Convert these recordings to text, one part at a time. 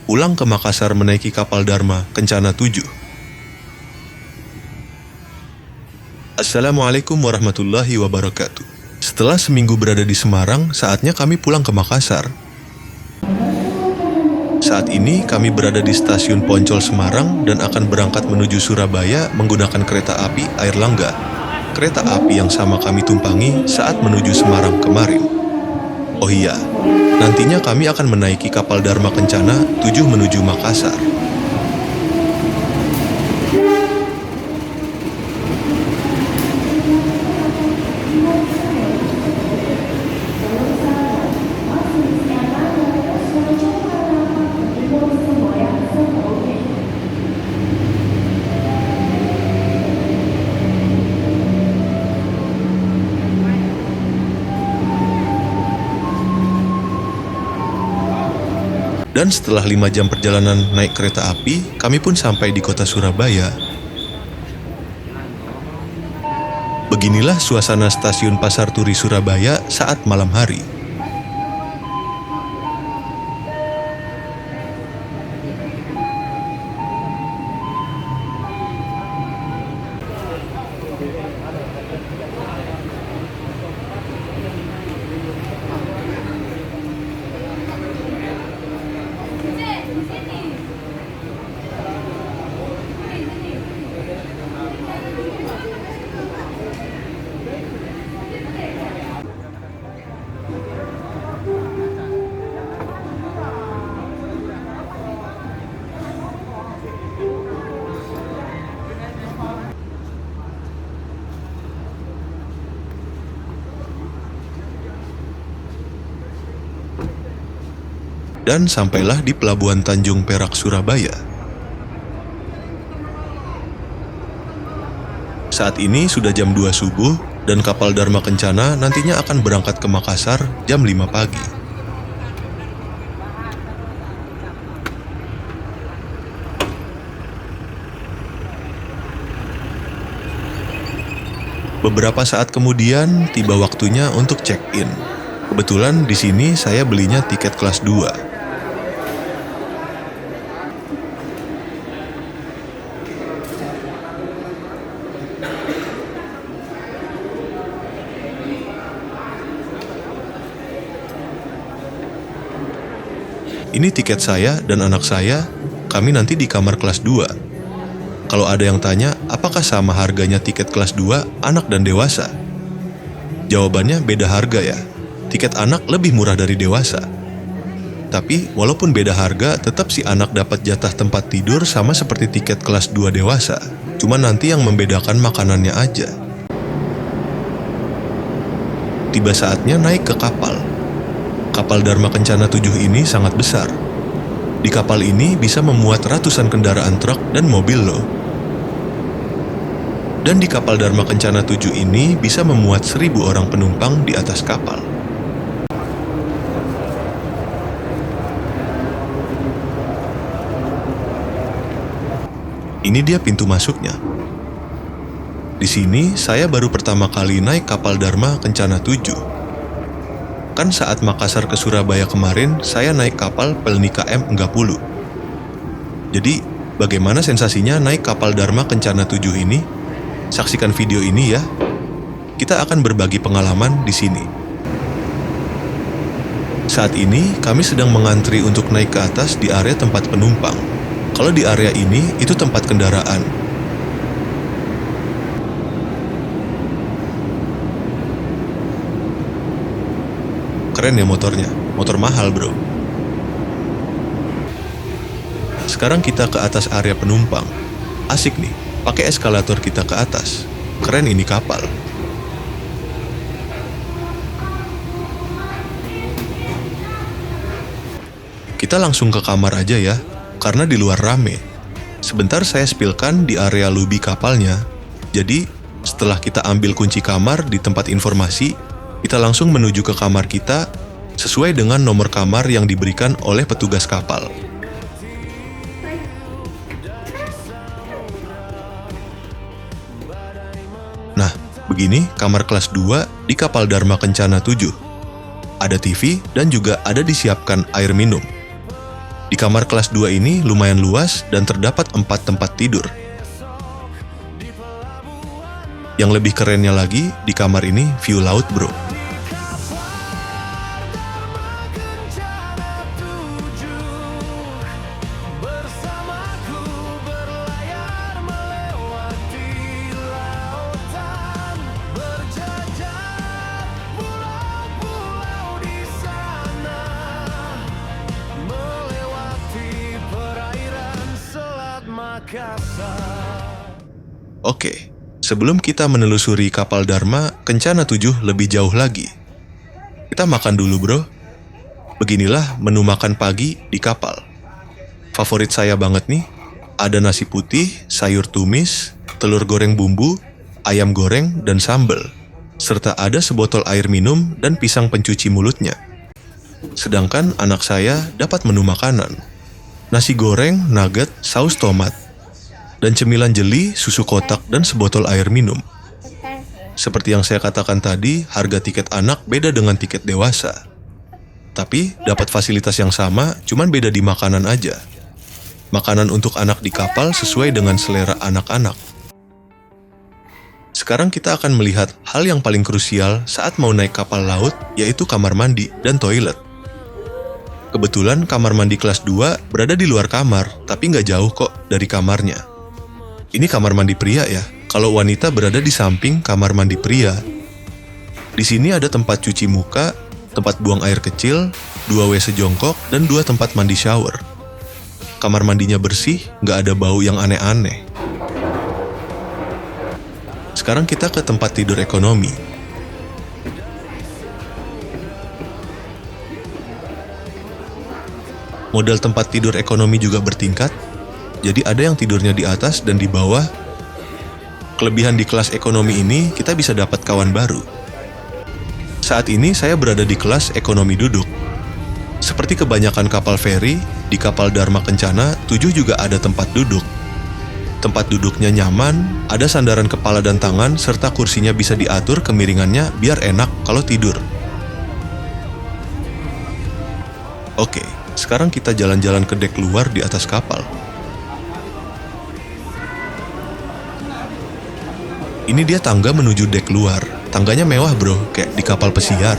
pulang ke Makassar menaiki kapal Dharma Kencana 7. Assalamualaikum warahmatullahi wabarakatuh. Setelah seminggu berada di Semarang, saatnya kami pulang ke Makassar. Saat ini kami berada di stasiun Poncol Semarang dan akan berangkat menuju Surabaya menggunakan kereta api Airlangga. Kereta api yang sama kami tumpangi saat menuju Semarang kemarin. Oh iya, nantinya kami akan menaiki kapal Dharma Kencana 7 menuju Makassar. Dan setelah 5 jam perjalanan naik kereta api, kami pun sampai di kota Surabaya. Beginilah suasana stasiun Pasar Turi Surabaya saat malam hari. Dan sampailah di Pelabuhan Tanjung Perak, Surabaya. Saat ini sudah jam 2 subuh dan kapal Dharma Kencana nantinya akan berangkat ke Makassar jam 5 pagi. Beberapa saat kemudian tiba waktunya untuk check-in. Kebetulan di sini saya belinya tiket kelas 2. Ini tiket saya dan anak saya, kami nanti di kamar kelas 2. Kalau ada yang tanya, apakah sama harganya tiket kelas 2 anak dan dewasa? Jawabannya beda harga ya. Tiket anak lebih murah dari dewasa. Tapi walaupun beda harga, tetap si anak dapat jatah tempat tidur sama seperti tiket kelas 2 dewasa. Cuma nanti yang membedakan makanannya aja. Tiba saatnya naik ke kapal. Kapal Dharma Kencana 7 ini sangat besar. Di kapal ini bisa memuat ratusan kendaraan truk dan mobil loh. Dan di kapal Dharma Kencana 7 ini bisa memuat 1.000 orang penumpang di atas kapal. Ini dia pintu masuknya. Di sini saya baru pertama kali naik kapal Dharma Kencana 7. Kan saat Makassar ke Surabaya kemarin, saya naik kapal Pelni KM-30. Jadi, bagaimana sensasinya naik kapal Dharma Kencana 7 ini? Saksikan video ini ya. Kita akan berbagi pengalaman di sini. Saat ini, kami sedang mengantri untuk naik ke atas di area tempat penumpang. Kalau di area ini, itu tempat kendaraan. Keren ya motornya, motor mahal bro. Sekarang kita ke atas area penumpang. Asik nih, pakai eskalator kita ke atas. Keren ini kapal. Kita langsung ke kamar aja ya, karena di luar rame. Sebentar saya spillkan di area lobi kapalnya. Jadi, setelah kita ambil kunci kamar di tempat informasi, kita langsung menuju ke kamar kita sesuai dengan nomor kamar yang diberikan oleh petugas kapal. Nah, begini kamar kelas 2 di kapal Dharma Kencana 7. Ada TV dan juga ada disiapkan air minum. Di kamar kelas 2 ini lumayan luas dan terdapat 4 tempat tidur. Yang lebih kerennya lagi, di kamar ini view laut bro. Oke, sebelum kita menelusuri kapal Dharma Kencana 7 lebih jauh lagi, kita makan dulu bro. Beginilah menu makan pagi di kapal. Favorit saya banget nih, ada nasi putih, sayur tumis, telur goreng bumbu, ayam goreng, dan sambal, serta ada sebotol air minum dan pisang pencuci mulutnya. Sedangkan anak saya dapat menu makanan, nasi goreng, nugget, saus tomat, dan cemilan jeli, susu kotak, dan sebotol air minum. Seperti yang saya katakan tadi, harga tiket anak beda dengan tiket dewasa. Tapi dapat fasilitas yang sama, cuman beda di makanan aja. Makanan untuk anak di kapal sesuai dengan selera anak-anak. Sekarang kita akan melihat hal yang paling krusial saat mau naik kapal laut, yaitu kamar mandi dan toilet. Kebetulan kamar mandi kelas 2 berada di luar kamar, tapi nggak jauh kok dari kamarnya. Ini kamar mandi pria ya, kalau wanita berada di samping kamar mandi pria. Di sini ada tempat cuci muka, tempat buang air kecil, 2 WC jongkok, dan 2 tempat mandi shower. Kamar mandinya bersih, nggak ada bau yang aneh-aneh. Sekarang kita ke tempat tidur ekonomi. Model tempat tidur ekonomi juga bertingkat. Jadi ada yang tidurnya di atas dan di bawah. Kelebihan di kelas ekonomi ini, kita bisa dapat kawan baru. Saat ini saya berada di kelas ekonomi duduk. Seperti kebanyakan kapal feri, di kapal Dharma Kencana 7 juga ada tempat duduk. Tempat duduknya nyaman, ada sandaran kepala dan tangan, serta kursinya bisa diatur kemiringannya biar enak kalau tidur. Oke, sekarang kita jalan-jalan ke dek luar di atas kapal. Ini dia tangga menuju dek luar. Tangganya mewah bro, kayak di kapal pesiar.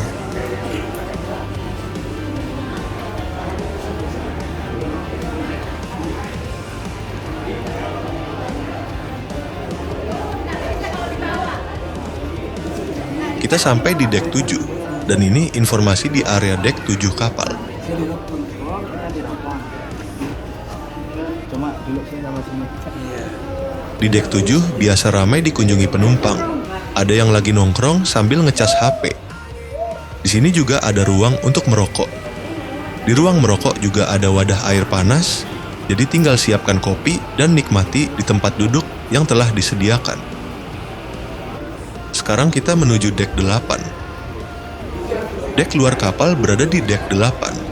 Kita sampai di dek 7, dan ini informasi di area dek 7 kapal. Di dek 7 biasa ramai dikunjungi penumpang. Ada yang lagi nongkrong sambil ngecas HP. Di sini juga ada ruang untuk merokok. Di ruang merokok juga ada wadah air panas, jadi tinggal siapkan kopi dan nikmati di tempat duduk yang telah disediakan. Sekarang kita menuju dek 8. Dek luar kapal berada di dek 8.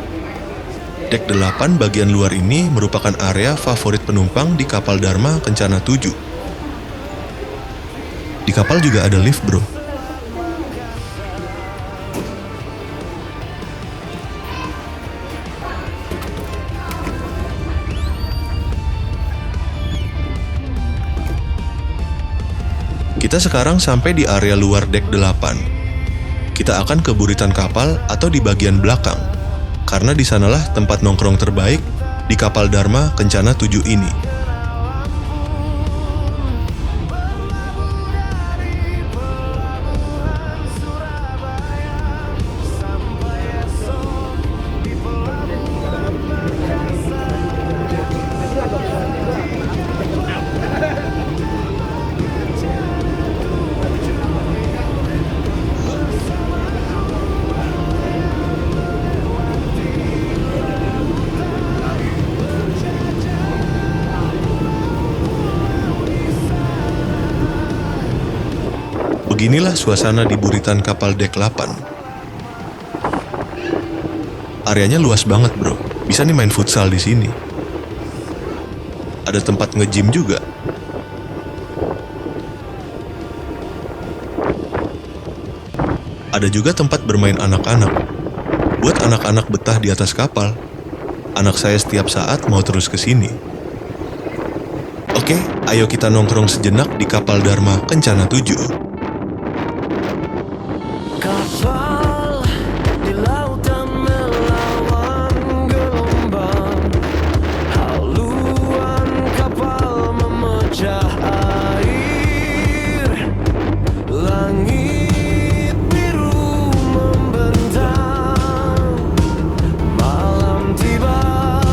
Dek 8 bagian luar ini merupakan area favorit penumpang di kapal Dharma Kencana 7. Di kapal juga ada lift bro. Kita sekarang sampai di area luar dek 8. Kita akan ke buritan kapal atau di bagian belakang, karena di sanalah tempat nongkrong terbaik di kapal Dharma Kencana 7 ini. Beginilah suasana di buritan kapal dek 8. Areanya luas banget bro, bisa nih main futsal di sini. Ada tempat nge-gym juga. Ada juga tempat bermain anak-anak. Buat anak-anak betah di atas kapal. Anak saya setiap saat mau terus ke sini. Oke, ayo kita nongkrong sejenak di kapal Dharma Kencana 7. Kapal di lautan melawan gelombang, haluan kapal memecah air, langit biru membentang, malam tiba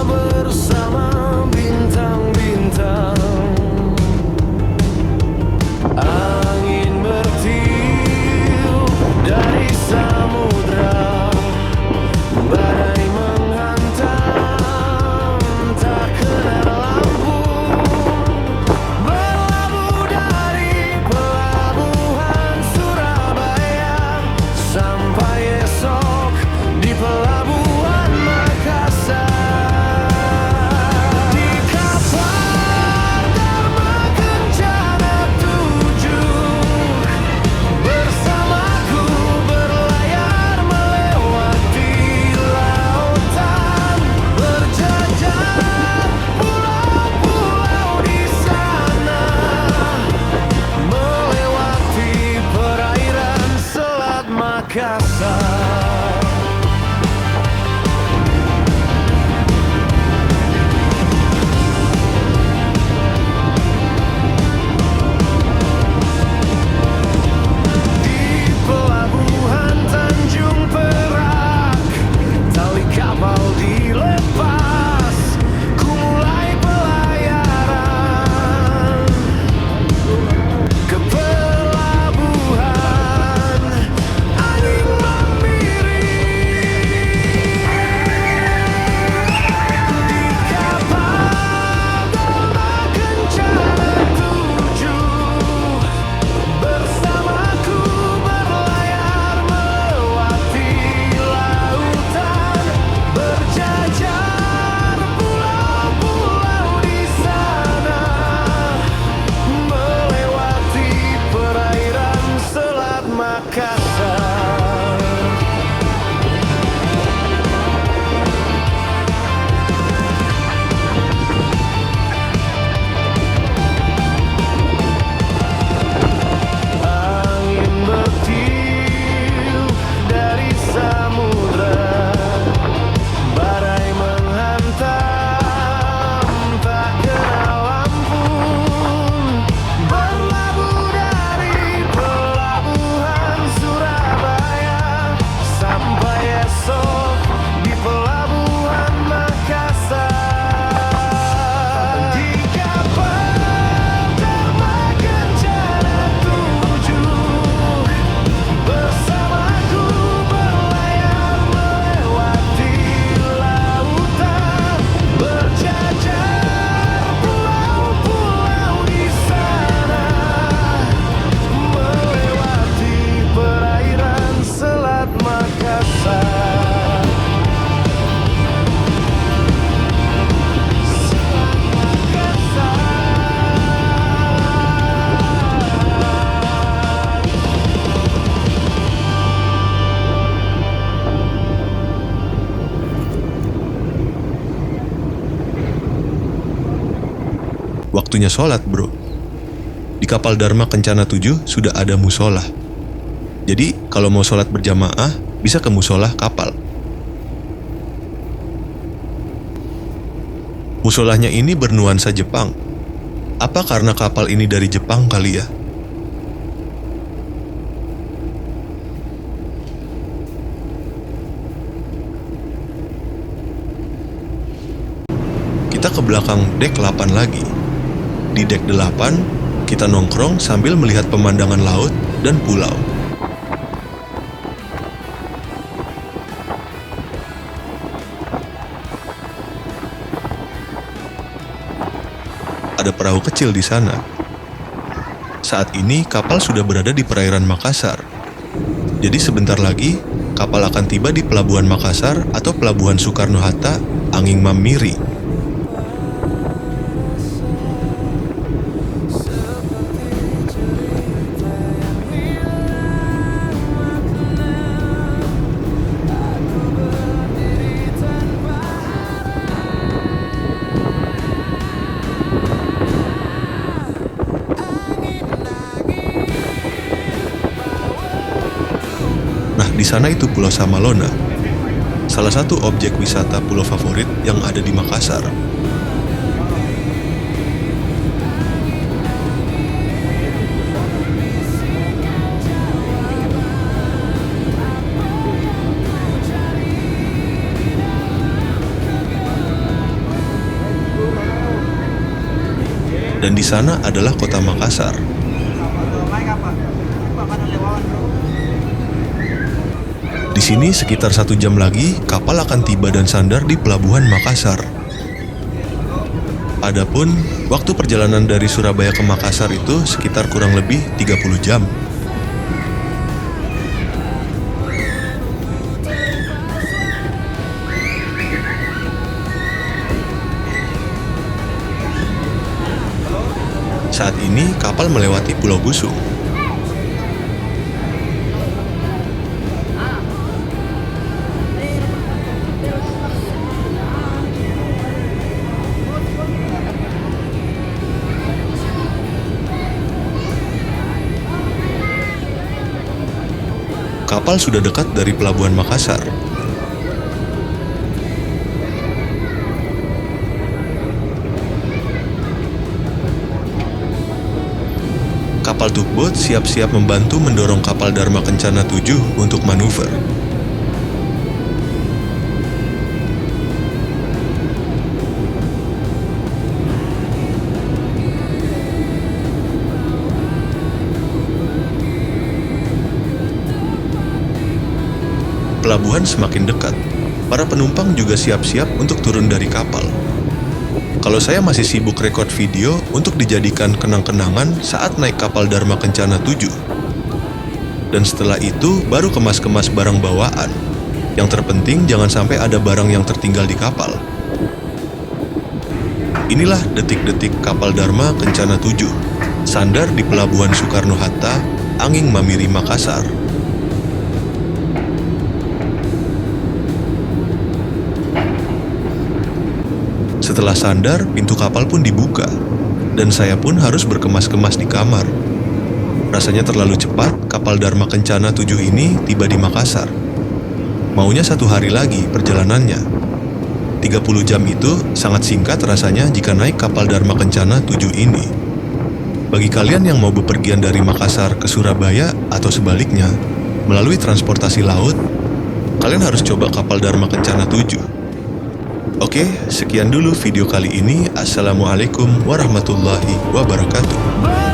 bersama bintang-bintang, angin bertiup dari samudra, badai menghantam tak kenal ampun, berlabuh dari pelabuhan Surabaya sampai esok di pelabuhan Makassar. Di kapal Dharma Kencana 7, bersamaku berlayar melewati lautan, berjajar pulau-pulau di sana, melewati perairan Selat Makassar. Di pelabuhan Tanjung Perak, tali kapal dilepas, ku mulai pelayaran ke pelabuhan, angin membiring. Di kapal Dharma Kencana 7, bersamaku berlayar melewati lautan, berjajar pulau-pulau di sana, melewati perairan Selat Makassar. Angin bertiup dari samudra, badai menghantam tak kenal ampun, berlabuh dari pelabuhan Surabaya sampai esok di pelabuhan Makassar. Di kapal Dharma Kencana 7, bersamaku berlayar melewati lautan, berjajar pulau-pulau di sana, melewati perairan Selat Makassar. Selat Makassar. Waktunya sholat, bro. Di kapal Dharma Kencana 7 sudah ada musola. Jadi, kalau mau sholat berjamaah, bisa ke musola kapal. Musolahnya ini bernuansa Jepang. Apa karena kapal ini dari Jepang kali ya? Kita ke belakang dek 8 lagi. Di dek 8, kita nongkrong sambil melihat pemandangan laut dan pulau. Ada perahu kecil di sana. Saat ini kapal sudah berada di perairan Makassar. Jadi sebentar lagi kapal akan tiba di pelabuhan Makassar atau pelabuhan Soekarno-Hatta, Anging Mamiri. sana itu Pulau Samalona, salah satu objek wisata pulau favorit yang ada di Makassar. Dan di sana adalah kota Makassar. Di sini sekitar 1 jam lagi kapal akan tiba dan sandar di pelabuhan Makassar. Adapun waktu perjalanan dari Surabaya ke Makassar itu sekitar kurang lebih 30 jam. Saat ini kapal melewati Pulau Busung. Kapal sudah dekat dari pelabuhan Makassar. Kapal tugboat siap-siap membantu mendorong kapal Dharma Kencana 7 untuk manuver. Pelabuhan semakin dekat. Para penumpang juga siap-siap untuk turun dari kapal. Kalau saya masih sibuk rekod video untuk dijadikan kenang-kenangan saat naik kapal Dharma Kencana 7. Dan setelah itu baru kemas-kemas barang bawaan. Yang terpenting jangan sampai ada barang yang tertinggal di kapal. Inilah detik-detik kapal Dharma Kencana 7 sandar di pelabuhan Soekarno-Hatta, Anging Mamiri, Makassar. Setelah sandar, pintu kapal pun dibuka, dan saya pun harus berkemas-kemas di kamar. Rasanya terlalu cepat kapal Dharma Kencana 7 ini tiba di Makassar. Maunya 1 hari lagi perjalanannya. 30 jam itu sangat singkat rasanya jika naik kapal Dharma Kencana 7 ini. Bagi kalian yang mau bepergian dari Makassar ke Surabaya atau sebaliknya, melalui transportasi laut, kalian harus coba kapal Dharma Kencana 7. Oke, sekian dulu video kali ini. Assalamualaikum warahmatullahi wabarakatuh.